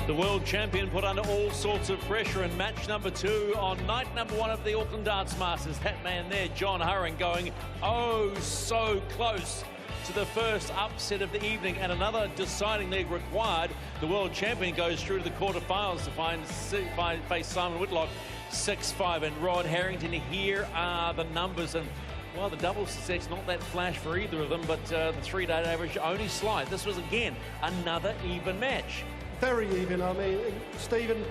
The world champion put under all sorts of pressure in match number 2 on night number 1 of the Auckland Darts Masters. That man there, John Hurring, going oh so close to the first upset of the evening, and another deciding leg required. The world champion goes through to the quarterfinals to face Simon Whitlock 6-5. And Rod Harrington, here are the numbers. And well, the double success, not that flash for either of them, but the 3-day average only slight. This was again another even match. Very even. I mean, Stephen,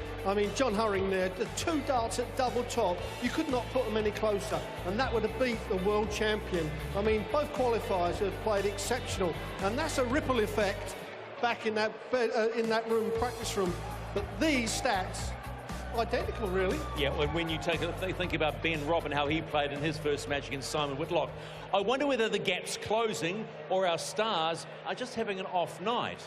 John Hurring there, the 2 darts at double top, you could not put them any closer, and that would have beat the world champion. I mean, both qualifiers have played exceptional, and that's a ripple effect back in that room, practice room. But these stats, identical, really. Yeah, when you think about Ben Robb and how he played in his first match against Simon Whitlock, I wonder whether the gap's closing or our stars are just having an off night.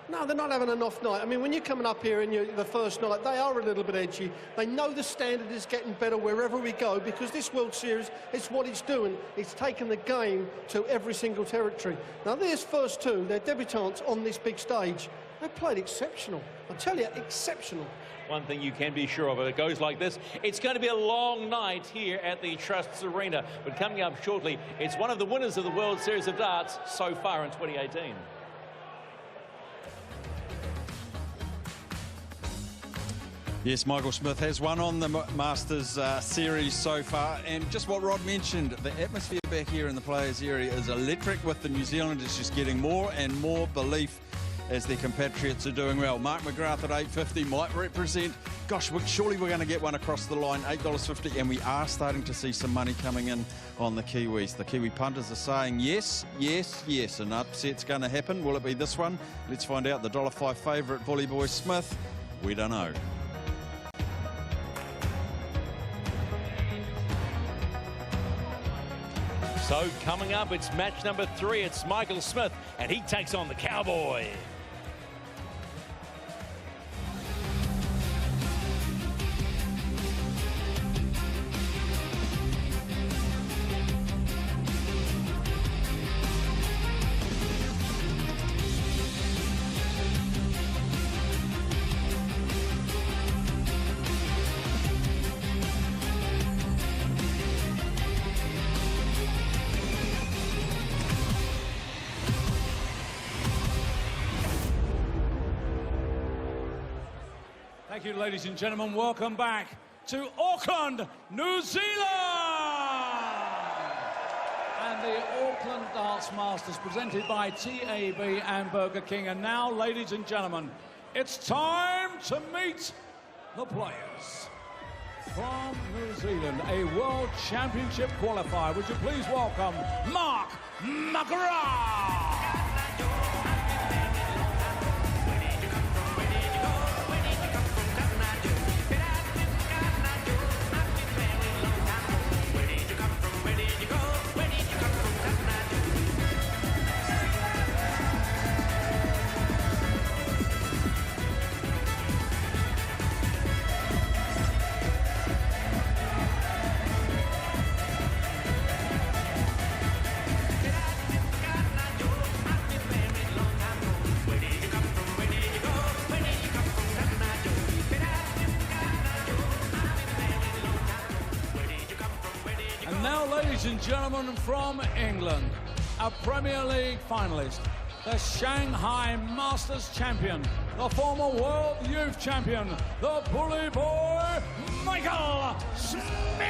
No, they're not having an off night. I mean, when you're coming up here in the first night, they are a little bit edgy. They know the standard is getting better wherever we go, because this World Series, it's what it's doing. It's taking the game to every single territory. Now, these first 2, they're debutants on this big stage. They played exceptional. I tell you, exceptional. One thing you can be sure of, it goes like this. It's going to be a long night here at the Trusts Arena. But coming up shortly, it's one of the winners of the World Series of Darts so far in 2018. Yes, Michael Smith has won on the Masters series so far, and just what Rod mentioned, the atmosphere back here in the players area is electric, with the New Zealanders just getting more and more belief as their compatriots are doing well. Mark McGrath at $8.50 might represent, gosh, surely we're going to get one across the line, $8.50, and we are starting to see some money coming in on the Kiwis. The Kiwi punters are saying yes, yes, yes, an upset's going to happen. Will it be this one? Let's find out. The $1.05 favourite, Bully Boy Smith, we don't know. So coming up, it's match number 3. It's Michael Smith, and he takes on the Cowboy. Thank you, ladies and gentlemen. Welcome back to Auckland, New Zealand. And the Auckland Darts Masters presented by TAB and Burger King. And now, ladies and gentlemen, it's time to meet the players. From New Zealand, a World Championship qualifier. Would you please welcome Mark McGrath. Ladies and gentlemen, from England, a Premier League finalist, the Shanghai Masters champion, the former World Youth champion, the Bully Boy, Michael Smith!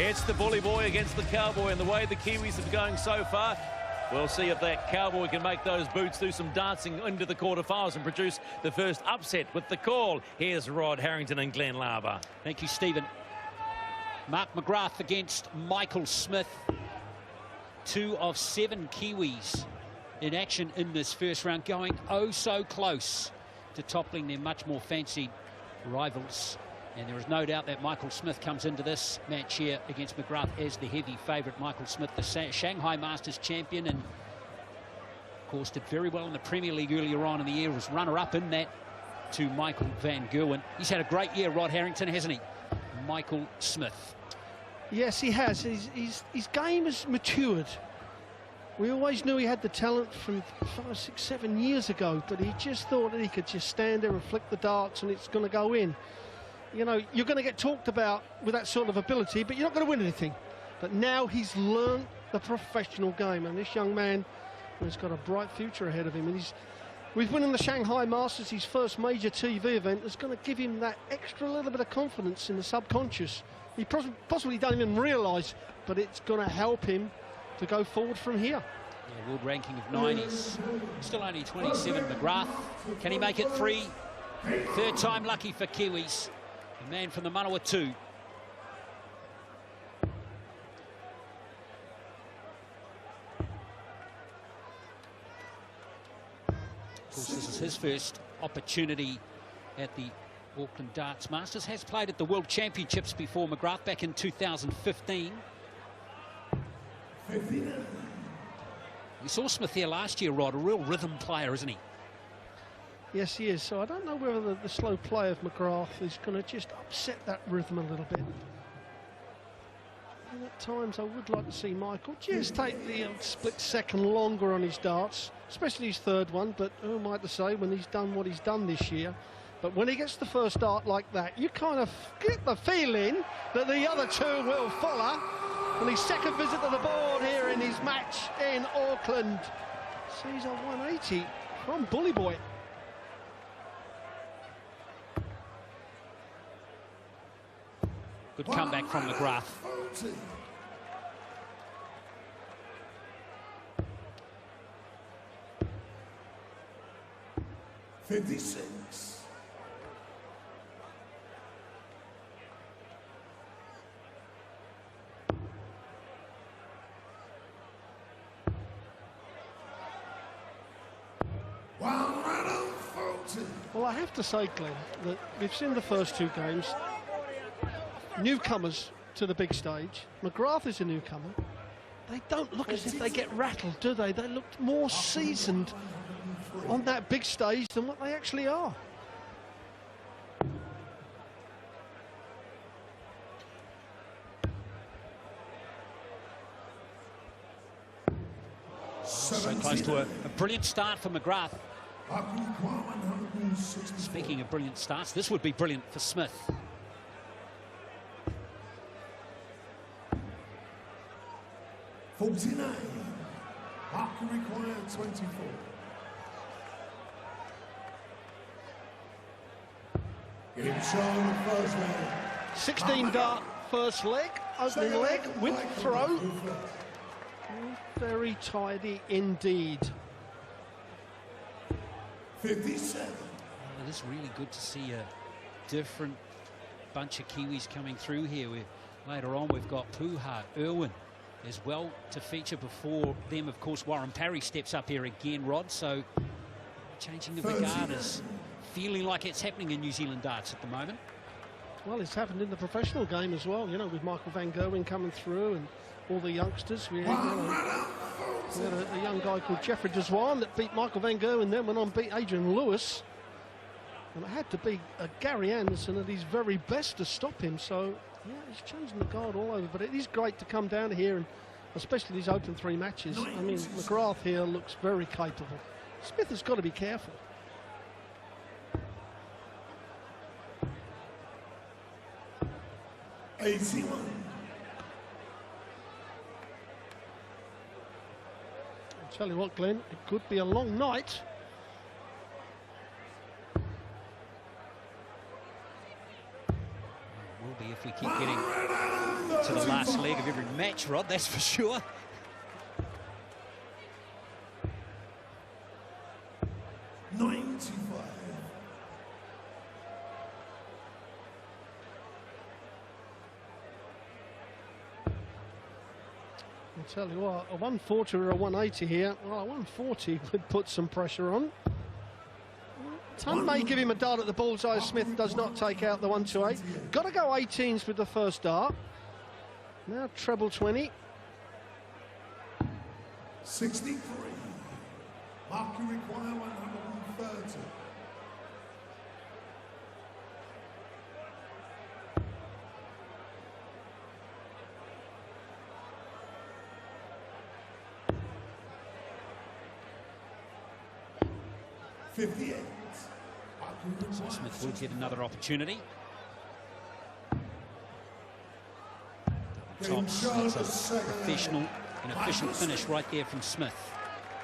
It's the Bully Boy against the Cowboy, and the way the Kiwis have been going so far, we'll see if that Cowboy can make those boots do some dancing into the quarterfinals and produce the first upset with the call. Here's Rod Harrington and Glenn Larber. Thank you, Stephen. Mark McGrath against Michael Smith. 2 of 7 Kiwis in action in this first round, going oh so close to toppling their much more fancied rivals. And there is no doubt that Michael Smith comes into this match here against McGrath as the heavy favourite. Michael Smith, the Shanghai Masters champion, and of course did very well in the Premier League earlier on in the year, was runner-up in that to Michael van Gerwen. He's had a great year, Rod Harrington, hasn't he? Michael Smith. Yes, he has. His game has matured. We always knew he had the talent from 5, 6, 7 years ago, but he just thought that he could just stand there and flick the darts and it's going to go in. You know, you're going to get talked about with that sort of ability, but you're not going to win anything. But now he's learned the professional game, and this young man has got a bright future ahead of him. And with winning the Shanghai Masters, his first major TV event, is going to give him that extra little bit of confidence in the subconscious. He possibly don't even realise, but it's going to help him to go forward from here. Yeah, world ranking of 90s. Still only 27, McGrath. Can he make it 3? Third time lucky for Kiwis. The man from the Manawatu. Of course, this is his first opportunity at the Auckland Darts Masters. Has played at the World Championships before, McGrath, back in 2015. We saw Smith here last year, Rod, a real rhythm player, isn't he? Yes, he is. So I don't know whether the slow play of McGrath is going to just upset that rhythm a little bit. And at times I would like to see Michael just take the split second longer on his darts, especially his third one, but who am I to say when he's done what he's done this year? But when he gets the first dart like that, you kind of get the feeling that the other two will follow. And his second visit to the board here in his match in Auckland sees a 180 from Bully Boy. Good comeback from McGrath. 56. Well, I have to say, Glenn, that we've seen the first 2 games. Newcomers to the big stage. McGrath is a newcomer. They don't look as if they get rattled, do they? They look more seasoned on that big stage than what they actually are. So close to a brilliant start for McGrath. Speaking of brilliant starts, this would be brilliant for Smith. $49. Mark required 24. Game shown first leg. 16 dart first leg, opening leg with throw. Very tidy indeed. 57. Well, it is really good to see a different bunch of Kiwis coming through here. Later on we've got Puha, Irwin as well to feature. Before them, of course, Warren Parry steps up here again, Rod. So changing of the guard is feeling like it's happening in New Zealand darts at the moment. Well, it's happened in the professional game as well, you know, with Michael van Gerwen coming through and all the youngsters. We had a young guy called Jeffrey Deswan that beat Michael van Gerwen, then went on beat Adrian Lewis. And it had to be Gary Anderson at his very best to stop him. So, yeah, he's changing the guard all over. But it is great to come down here, and especially these open 3 matches. I mean, McGrath here looks very capable. Smith has got to be careful. $81. I'll tell you what, Glenn, it could be a long night. Will be if we keep getting to the last leg of every match, Rod, that's for sure. I'll tell you what, a 140 or a 180 here. Well, a 140 would put some pressure on. Ton may give him a dart at the bullseye. Smith does not take out the 128. Got to go 18s with the first dart. Now treble 20. 63. Mark you require 130. So Smith will get another opportunity. Tops, that's a professional and efficient finish right there from Smith.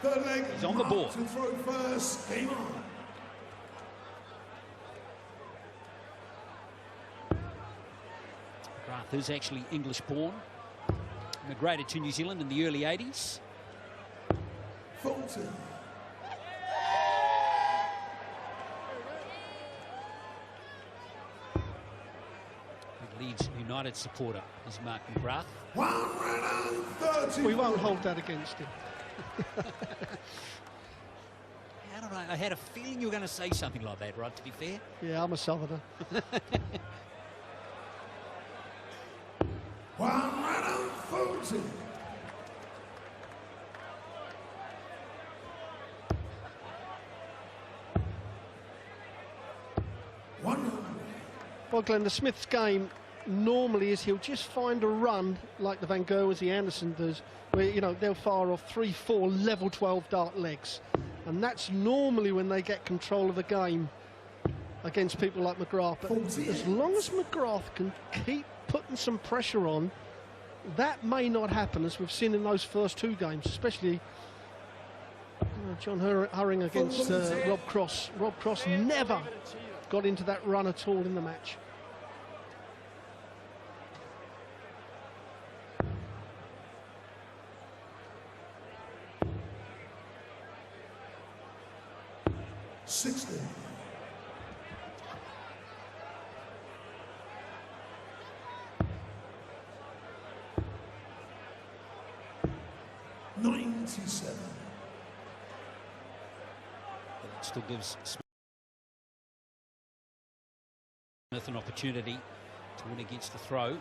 He's on the board. To throw first. Game on. McGrath is actually English-born. Migrated to New Zealand in the early 80s. Fulton. Leeds United supporter is Mark McGrath. 130. We won't hold that against him. How did I had a feeling you were going to say something like that, Rod, to be fair. Yeah, I'm a southerner. 140. Well, Glenn, the Smith's game normally is he'll just find a run like the Van Gerwens, the Anderson does, where, you know, they'll fire off 3-4 level 12 dart legs. And that's normally when they get control of the game against people like McGrath. But as long as McGrath can keep putting some pressure on, that may not happen, as we've seen in those first two games, especially John Hurring against Rob Cross. Rob Cross never got into that run at all in the match. $60. 97. But it still gives Smith an opportunity to win against the throw.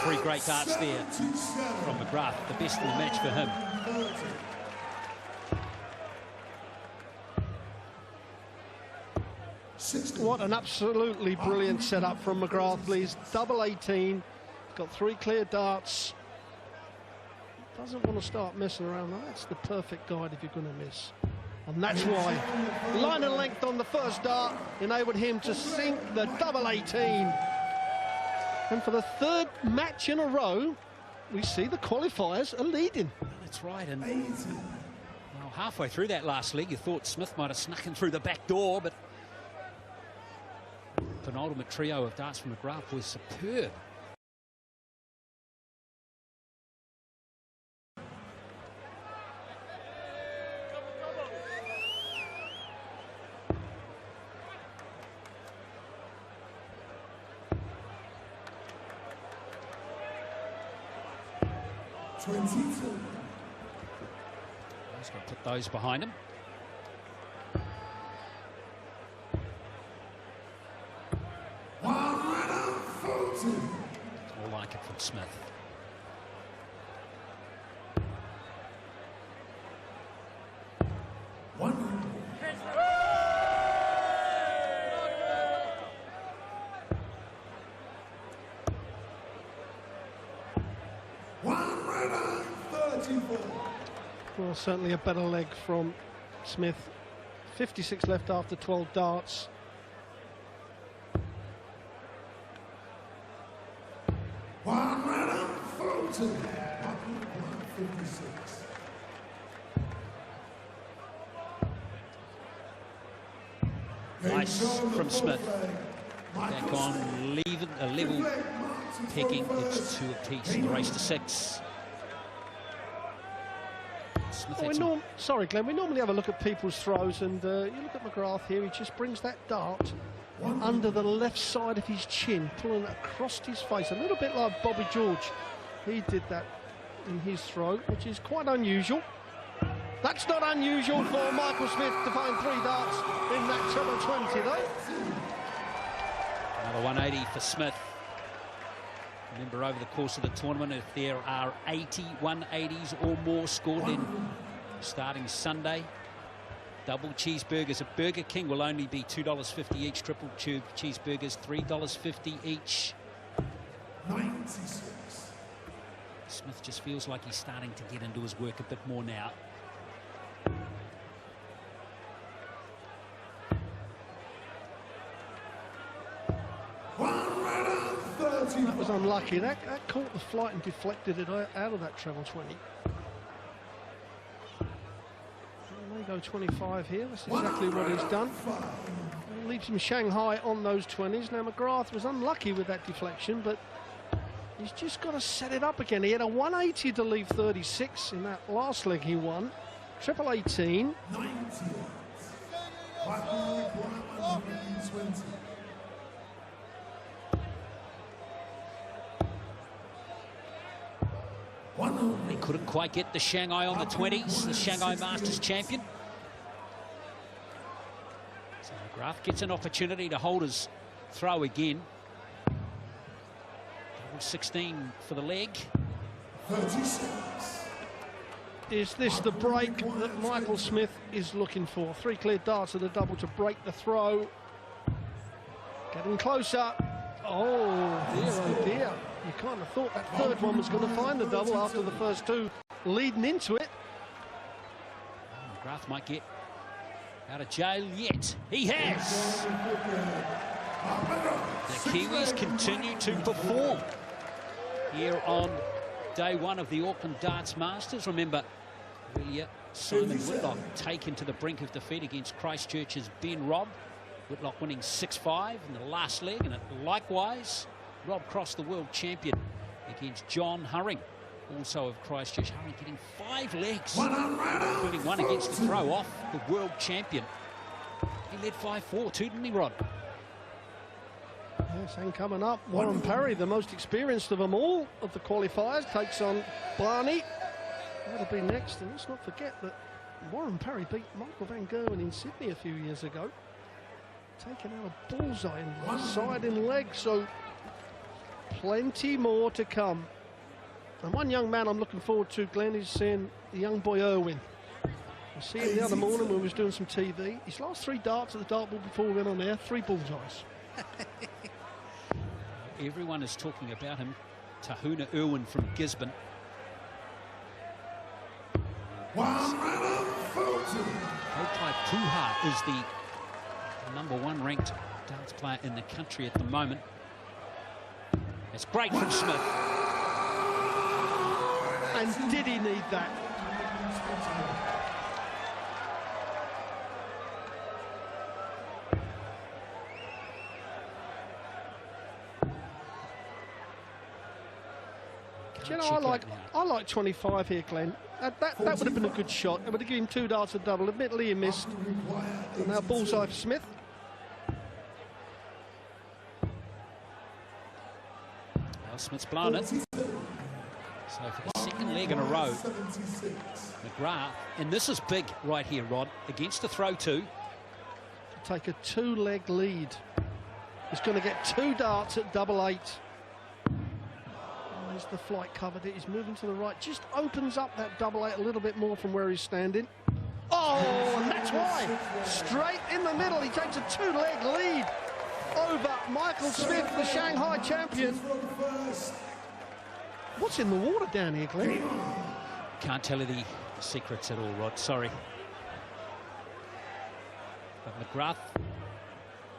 Three great darts there from McGrath, the best in the match for him. What an absolutely brilliant setup from McGrath, please. Double 18, got three clear darts. Doesn't want to start messing around. That's the perfect guide if you're going to miss. And that's why line and length on the first dart enabled him to sink the double 18. And for the third match in a row, we see the qualifiers are leading. That's right. And well, halfway through that last leg, you thought Smith might have snuck in through the back door, but penultimate trio of darts from McGrath was superb. He's going to put those behind him. All like it from Smith. Well, certainly a better leg from Smith. 56 left after 12 darts. Nice from Smith. Back on level picking. It's 2 apiece. The race to 6. Sorry, Glenn, we normally have a look at people's throws, and you look at McGrath here, he just brings that dart under the left side of his chin, pulling it across his face, a little bit like Bobby George. He did that in his throw, which is quite unusual. That's not unusual for Michael Smith to find 3 darts in that treble 20, though. Another 180 for Smith. Remember, over the course of the tournament, if there are 80 180s or more scored in starting Sunday, double cheeseburgers at Burger King will only be $2.50 each. Triple cheeseburgers, $3.50 each. 96. Smith just feels like he's starting to get into his work a bit more now. That was unlucky. That caught the flight and deflected it out of that treble 20. He may go 25 here. That's exactly what he's done. It leaves him Shanghai on those 20s. Now, McGrath was unlucky with that deflection, but he's just got to set it up again. He had a 180 to leave 36 in that last leg he won. Triple 18. 90. 120. He couldn't quite get the Shanghai on the 20s, the Shanghai Masters champion. So McGrath gets an opportunity to hold his throw again. Double 16 for the leg. 36. Is this the break that Michael Smith is looking for? 3 clear darts at the double to break the throw. Getting closer. Oh dear. You kind of thought that third one was going to find the double after the first 2 leading into it. McGrath might get out of jail yet. He has. The Kiwis continue to perform here on day 1 of the Auckland Darts Masters. Remember, earlier, Simon Whitlock taken to the brink of defeat against Christchurch's Ben Robb. Whitlock winning 6-5 in the last leg, and likewise, Rob crossed the world champion against John Hurring, also of Christchurch. Hurring getting 5 legs, including one against the throw off the world champion. He led 5-4 too, didn't he, Rod? Yes, and coming up, Warren Parry, the most experienced of them all of the qualifiers, takes on Barney. That'll be next, and let's not forget that Warren Parry beat Michael Van Gerwen in Sydney a few years ago, taking out a bullseye in side and leg, so plenty more to come. And one young man I'm looking forward to, Glenn, is seeing the young boy Irwin. I see him the other morning when we was doing some TV. His last 3 darts at the dartboard before we went on air, 3 bullseyes. Everyone is talking about him. Tahuna Irwin from Gisborne. Otai Puha is the #1 ranked darts player in the country at the moment. It's great from Smith. And did he need that? Do you know, I like 25 here, Glenn. That would have been a good shot. It would have given him 2 darts a double. Admittedly, he missed. And now bullseye for Smith. Well, Smith's blown it. So for the second leg in a row, McGrath, and this is big right here, Rod, against the throw 2. To take a 2-leg lead. He's going to get 2 darts at double 8. There's the flight covered it. He's moving to the right. Just opens up that double 8 a little bit more from where he's standing. Oh, and that's why. Straight in the middle. He takes a 2-leg lead over Michael Smith, the Shanghai champion. What's in the water down here, Glenn? Can't tell you the secrets at all, Rod. Sorry. But McGrath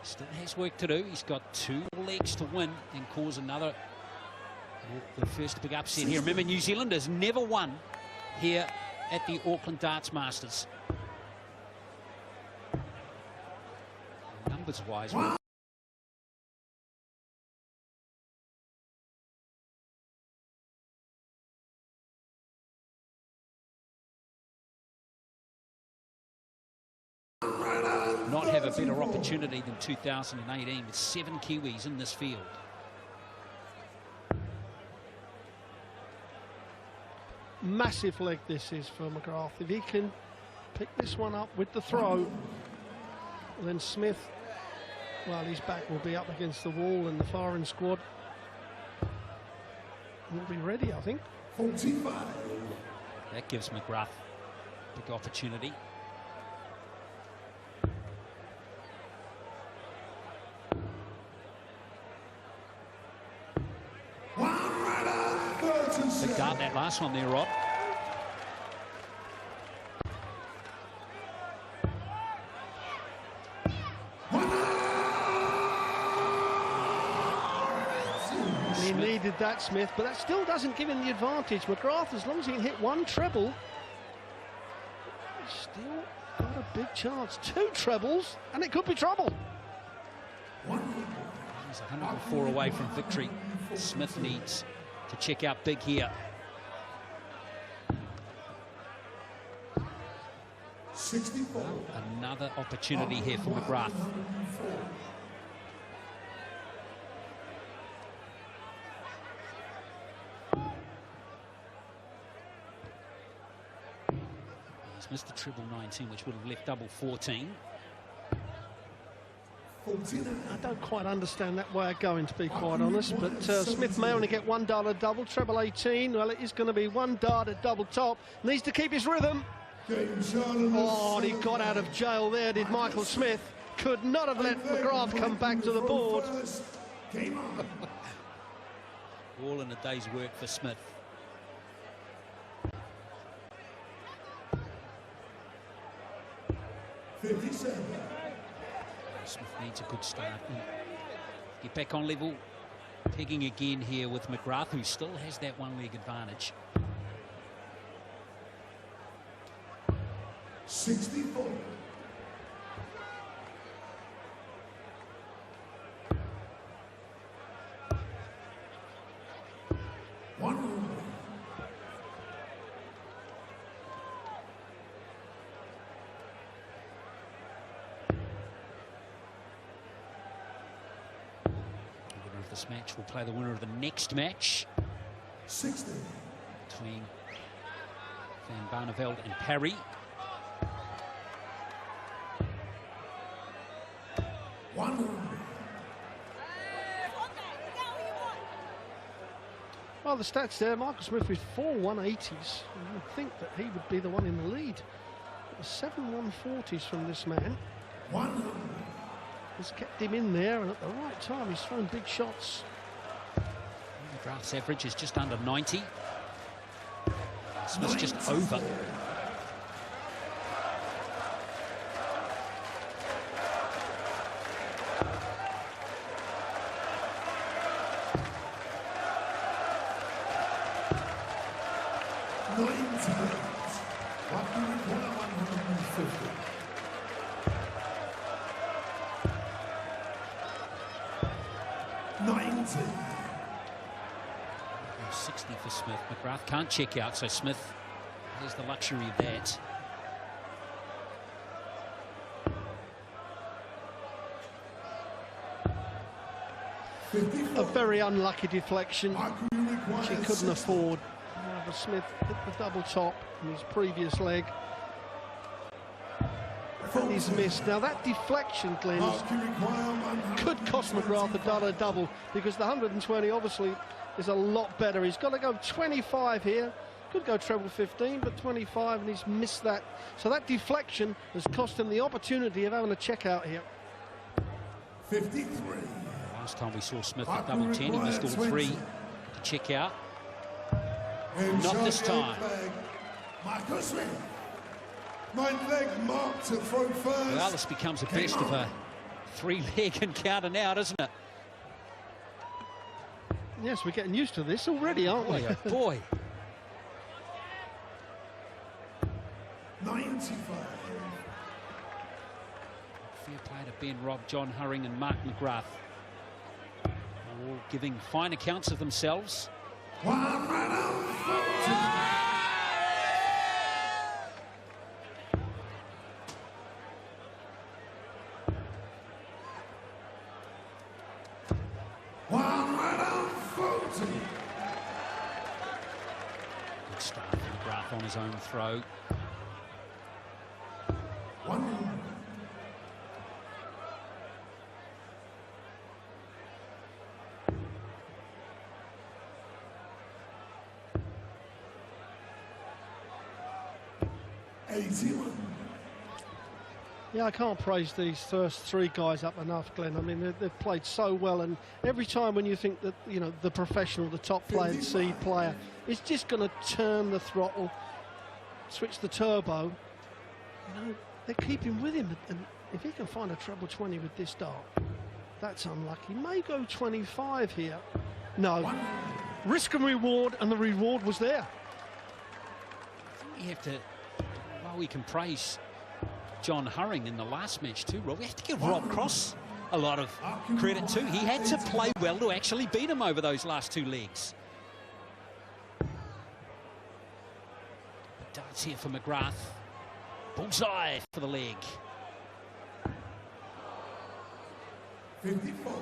still has work to do. He's got 2 legs to win and cause another. The first big upset here. Remember, New Zealand has never won here at the Auckland Darts Masters. Numbers-wise, not have a better opportunity than 2018 with 7 Kiwis in this field. Massive leg this is for McGrath. If he can pick this one up with the throw, then Smith, well, his back will be up against the wall and the firing squad will be ready, I think. 45. That gives McGrath a big opportunity. Big dart that last one there, Rod. He needed that, Smith, but that still doesn't give him the advantage. McGrath, as long as he can hit one treble, he's still got a big chance. 2 trebles, and it could be trouble. He's 104 away from victory. Smith needs to check out big here. 64. Another opportunity here for McGrath. He's missed the treble 19, which would have left double 14. I don't quite understand that way of going, to be quite honest, but Smith may only get 1 dart at double, treble 18. Well, it is going to be 1 dart at double top. Needs to keep his rhythm. Oh, he got out of jail there, did Michael Smith. Could not have let McGrath come back to the board. All in a day's work for Smith. Smith needs a good start. Get back on level. Pegging again here with McGrath, who still has that 1 leg advantage. 64. This match will play the winner of the next match 60. between Van Barneveld and Parry. Well, the stats there, Michael Smith with 4 180s. You would think that he would be the one in the lead. 7 140s from this man. Has kept him in there, and at the right time he's thrown big shots. McGrath's average is just under 90. Smith's just over. For Smith. McGrath can't check out, so Smith has the luxury of that. A very unlucky deflection, which he couldn't afford. However, Smith hit the double top in his previous leg. And he's missed. Now that deflection, Glenn, could cost McGrath a double, because the 120 obviously is a lot better. He's got to go 25 here. Could go treble 15, but 25, and he's missed that. So that deflection has cost him the opportunity of having a check out here. 53. Last time we saw Smith at double 10, he missed all 3 to check out. Not this time. Michael Smith. 9th leg marked to throw first. Well, this becomes a best of a 3-leg encounter now, doesn't it? Yes, we're getting used to this already, aren't we? Oh boy. 95. Fair play to Ben Robb, John Hurring and Mark McGrath. All giving fine accounts of themselves. 1 minute. Martin. Good start for McGrath on his own throw. 1. 81. Yeah, I can't praise these first 3 guys up enough, Glenn. I mean, they've played so well, and every time when you think that, you know, the professional, the top player, the seed player is just going to turn the throttle, switch the turbo, you know, they're keeping with him. And if he can find a treble 20 with this dart, that's unlucky. May go 25 here. No. Risk and reward, and the reward was there. We have to, well, we can praise John Hurring in the last match too, Rob. We have to give Rob Cross a lot of credit too. He had to play well to actually beat him over those last 2 legs. Darts here for McGrath. Bullseye for the leg. 54.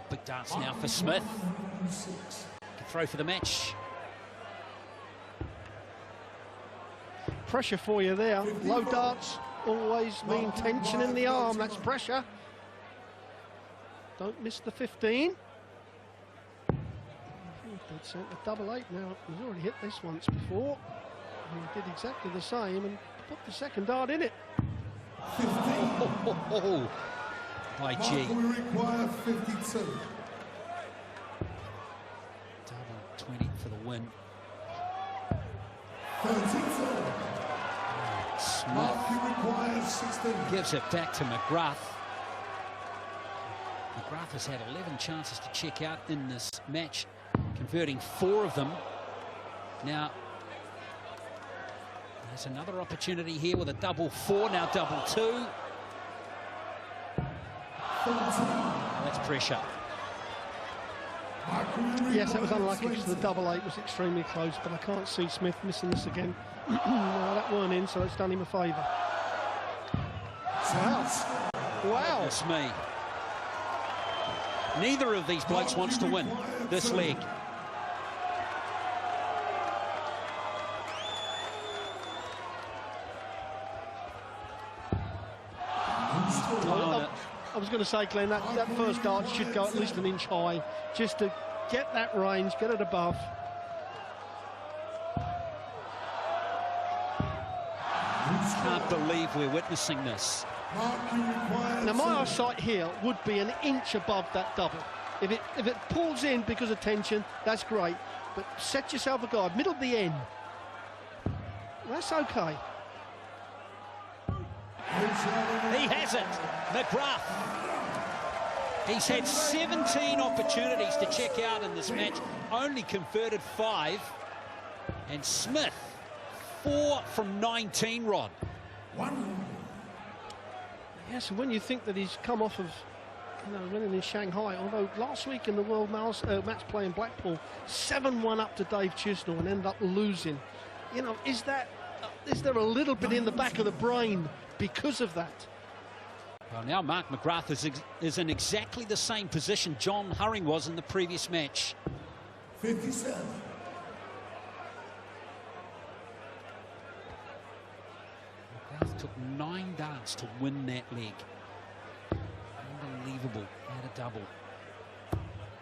Big darts now for Smith. Can throw for the match. Pressure for you there. Low darts always mean tension in the arm. That's pressure. Don't miss the 15. Dead center, double 8 now. He's already hit this once before. He did exactly the same and put the second dart in it. 15. By G. We require 52. Double 20 for the win. 32. Smith Requires 16. gives it back to McGrath. McGrath has had 11 chances to check out in this match, converting 4 of them. Now, there's another opportunity here with a double 4, now double 2. That's pressure. Yes, that was unlucky because the double 8 was extremely close, but I can't see Smith missing this again. No, that weren't in, so it's done him a favour. Wow. Wow. That's me. Neither of these blokes wants to win this leg. I was going to say, Glenn, that first dart should go at least an inch high, just to get that range, get it above. Can't believe we're witnessing this. Now, my eyesight here would be an inch above that double. If it pulls in because of tension, that's great. But set yourself a guide, middle of the end. That's okay. He has it. McGrath. He's had 17 opportunities to check out in this match, only converted 5. And Smith, 4 from 19, Rod. 1. Yes, and when you think that he's come off of, you know, winning in Shanghai, although last week in the World Match Play in Blackpool, 7-1 up to Dave Chisnall and ended up losing. You know, is there a little bit in the back of the brain because of that? Well, now Mark McGrath is in exactly the same position John Hurring was in the previous match. 57. McGrath took 9 darts to win that leg. Unbelievable. Had a double.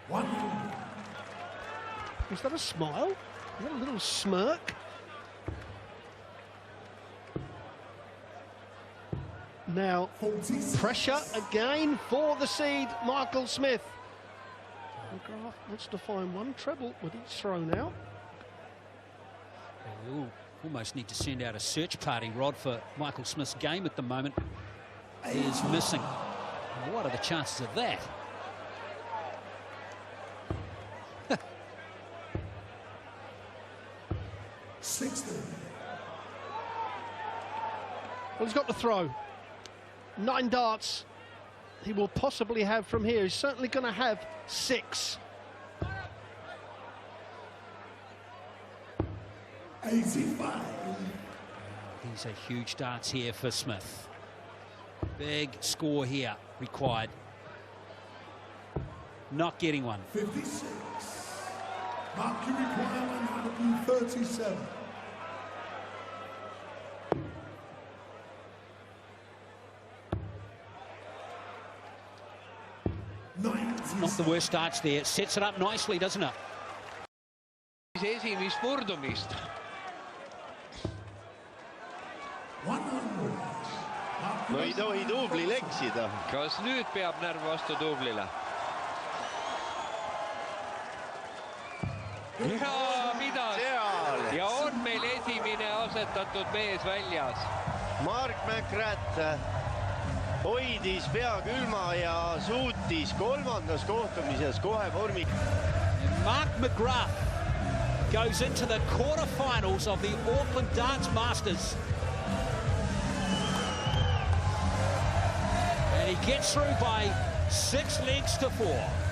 1. Is that a smile? Is that a little smirk? Now, pressure again for the seed, Michael Smith. McGrath wants to find 1 treble with each throw now. We almost need to send out a search party, Rod, for Michael Smith's game at the moment. He is missing. And what are the chances of that? Well, he's got the throw. 9 darts he will possibly have from here. He's certainly going to have 6. 85. These are huge darts here for Smith. Big score here required. Not getting one. 56. Mark you require 137. Not the worst starts there. Sets it up nicely, doesn't it? Esimest murdumist. 100. No ei tohi duublil eksida. Kas nüüd peab närv vastu duublile? Ja pidas. Ja on meil esimene asetatud mees väljas. Mark McGrath hoidis pea külma ja suutis kolmandas kohtumises kohe vormi. Mark McGrath goes into the quarterfinals of the Auckland Darts Masters. And he gets through by 6 legs to 4.